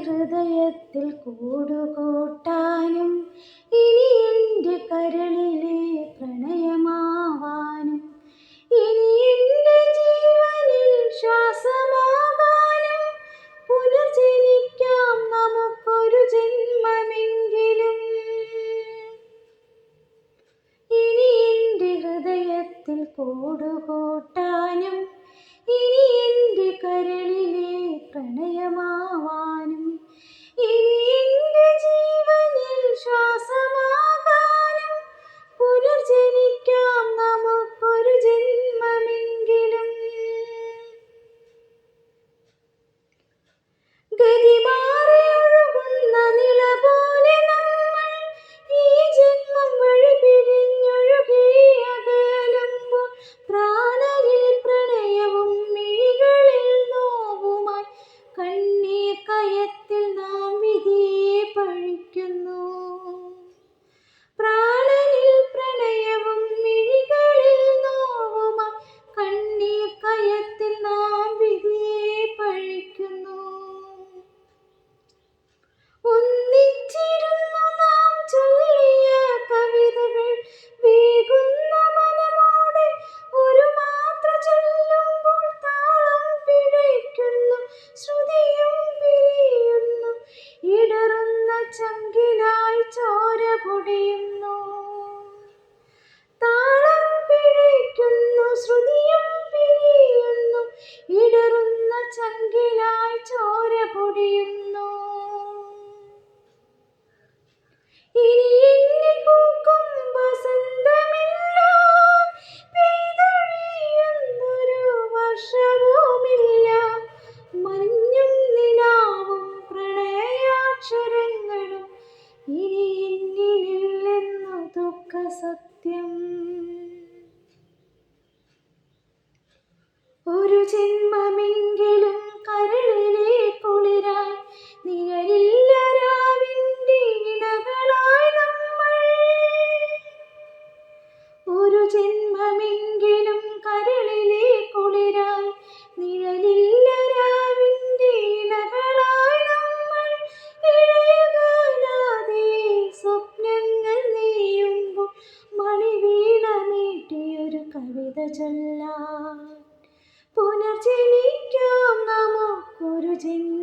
ഹൃദയത്തിൽ കൂടുകൂട്ടാനും ഇനി എൻ്റെ കരളിലെ പ്രണയമാവാനും ഇനി എൻ്റെ ജീവനിൽ ശ്വാസമാകാനും പുനർജനിക്കാം നമുക്കൊരു ജന്മമെങ്കിലും. ഇനി എൻ്റെ ഹൃദയത്തിൽ കൂടുകൂട്ടാനും ഇനി എൻ്റെ കരളിലെ പ്രണയമാവാനും ഇനി എൻ്റെ ജീവനിൽ ശ്വാസമാകാനും പുനർജനിക്കാം നമുക്കൊരു ജന്മമെങ്കിലും. ഗതിമാറി ഒഴുകുന്ന നിള പോലെ നമ്മൾ ഈ ജന്മം വഴി പിരിഞ്ഞൊഴുകി അകലുമ്പോൾ പ്രാണനിൽ പ്രണയവും മിഴികളിൽ നോവുമായി കണ്ണീർ കയത്തിൽ നാം വിധിയെ പഴിക്കുന്നു. പ്രാണനിൽ പ്രണയവും മിഴികളിൽ നോവുമായി കണ്ണീർ കയത്തിൽ നാം വിധിയെ പഴിക്കുന്നു. ഒന്നിച്ചിരുന്നു നാം ചൊല്ലിയ കവിതകൾ വേകുന്ന മനമോടെ ഒരു മാത്ര ചൊല്ലുമ്പോൾ താളം പിഴയ്ക്കുന്നു, ശ്രുതിയും പിരിയുന്നു, ഇടറുന്ന ചങ്കിലായി ചോര പൊടിയുന്നു. താളം പിഴയ്ക്കുന്നു, ശ്രുതിയും പിരിയുന്നു, ഇടറുന്ന ചങ്കിലായി ചോര പൊടിയുന്നു. ഇനി എന്നിൽ പൂക്കും വസന്തമെല്ലാം പെയ്തൊഴിയുന്നൊരു വർഷവുമില്ല. മഞ്ഞും നിലാവും പ്രണയാക്ഷരങ്ങളും ഇനി എന്നിലില്ലെന്നു ദുഃഖസത്യം. ഒരു ജന്മമെങ്കിലും കരളിലെ കുളിരായി നിഴലില്ല രാവിൻ്റെ ഇണകളായി നമ്മൾ. ഒരു ജന്മമെങ്കിലും കരളിലെ കുളിരായി നിഴലില്ല രാവിൻ്റെ ഇണകളായി നമ്മൾ. ഇഴയകലാതെ സ്വപ്നങ്ങൾ നെയ്യുമ്പോൾ മണിവീണ മീട്ടിയൊരു കവിത ചൊല്ലാൻ പുനർജനിക്കാം നമുക്കൊരു ജന്മം.